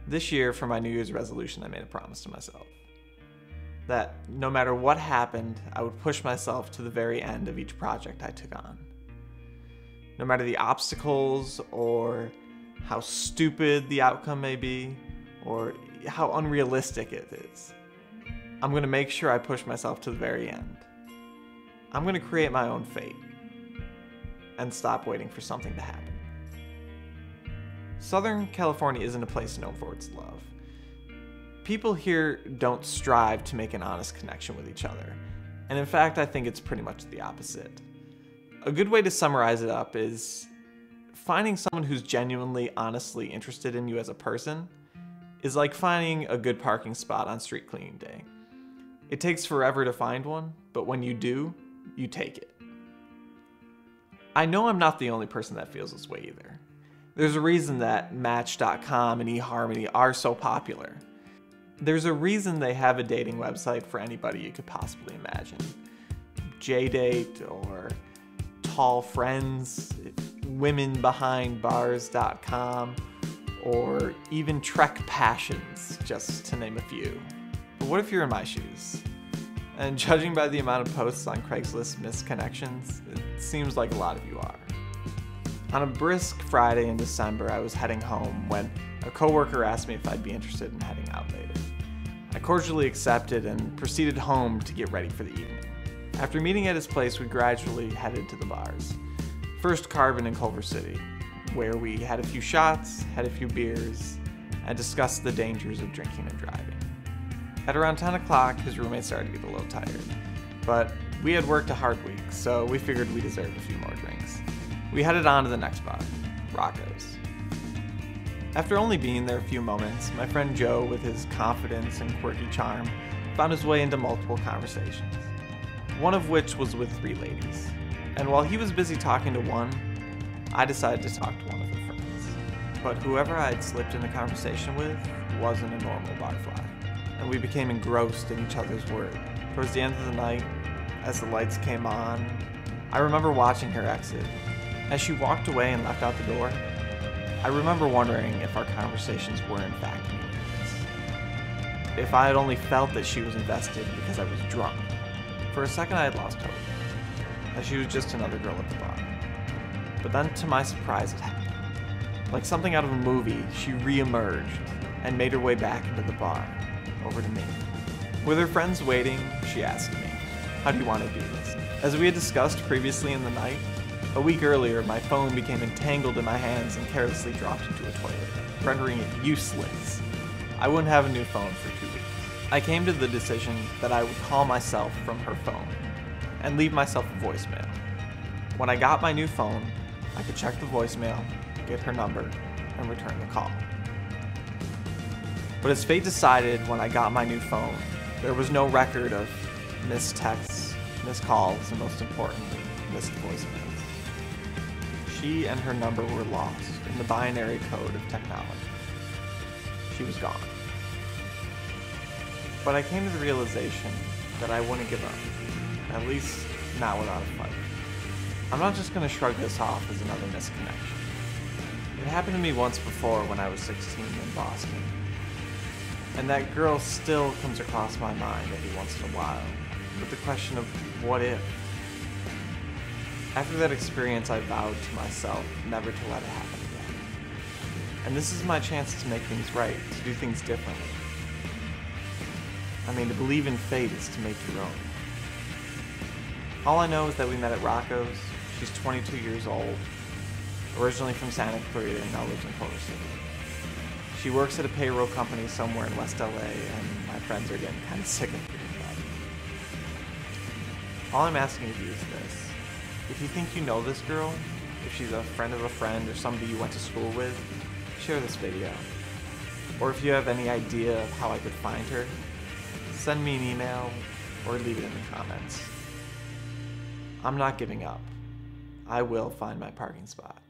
This year, for my New Year's resolution, I made a promise to myself that no matter what happened, I would push myself to the very end of each project I took on. No matter the obstacles or how stupid the outcome may be or how unrealistic it is, I'm going to make sure I push myself to the very end. I'm going to create my own fate and stop waiting for something to happen. Southern California isn't a place known for its love. People here don't strive to make an honest connection with each other, and in fact, I think it's pretty much the opposite. A good way to summarize it up is finding someone who's genuinely, honestly interested in you as a person is like finding a good parking spot on street cleaning day. It takes forever to find one, but when you do, you take it. I know I'm not the only person that feels this way either. There's a reason that Match.com and eHarmony are so popular. There's a reason they have a dating website for anybody you could possibly imagine. JDate or Tall Friends, WomenBehindBars.com, or even Trek Passions, just to name a few. But what if you're in my shoes? And judging by the amount of posts on Craigslist Missed Connections, it seems like a lot of you are. On a brisk Friday in December, I was heading home when a coworker asked me if I'd be interested in heading out later. I cordially accepted and proceeded home to get ready for the evening. After meeting at his place, we gradually headed to the bars. First Carbon in Culver City, where we had a few shots, had a few beers, and discussed the dangers of drinking and driving. At around 10 o'clock, his roommate started to get a little tired, but we had worked a hard week, so we figured we deserved a few more drinks. We headed on to the next bar, Rocco's. After only being there a few moments, my friend Joe, with his confidence and quirky charm, found his way into multiple conversations, one of which was with 3 ladies. And while he was busy talking to one, I decided to talk to one of her friends. But whoever I had slipped into conversation with wasn't a normal barfly, and we became engrossed in each other's words. Towards the end of the night, as the lights came on, I remember watching her exit. As she walked away and left out the door, I remember wondering if our conversations were in fact meaningless. If I had only felt that she was invested because I was drunk. For a second I had lost hope, that she was just another girl at the bar. But then to my surprise it happened. Like something out of a movie, she re-emerged and made her way back into the bar, over to me. With her friends waiting, she asked me, "How do you want to do this?" As we had discussed previously in the night, a week earlier, my phone became entangled in my hands and carelessly dropped into a toilet, rendering it useless. I wouldn't have a new phone for 2 weeks. I came to the decision that I would call myself from her phone and leave myself a voicemail. When I got my new phone, I could check the voicemail, get her number, and return the call. But as fate decided, when I got my new phone, there was no record of missed texts, missed calls, and most importantly, missed voicemails. She and her number were lost in the binary code of technology. She was gone. But I came to the realization that I wouldn't give up, at least not without a fight. I'm not just going to shrug this off as another misconnection. It happened to me once before when I was 16 in Boston. And that girl still comes across my mind every once in a while, with the question of what if? After that experience, I vowed to myself never to let it happen again. And this is my chance to make things right, to do things differently. I mean, to believe in fate is to make your own. All I know is that we met at Rocco's. She's 22 years old, originally from Santa Clarita and now lives in Culver City. She works at a payroll company somewhere in West LA, and my friends are getting kind of sick of hearing about it. All I'm asking of you is this. If you think you know this girl, if she's a friend of a friend or somebody you went to school with, share this video. Or if you have any idea of how I could find her, send me an email or leave it in the comments. I'm not giving up. I will find my parking spot.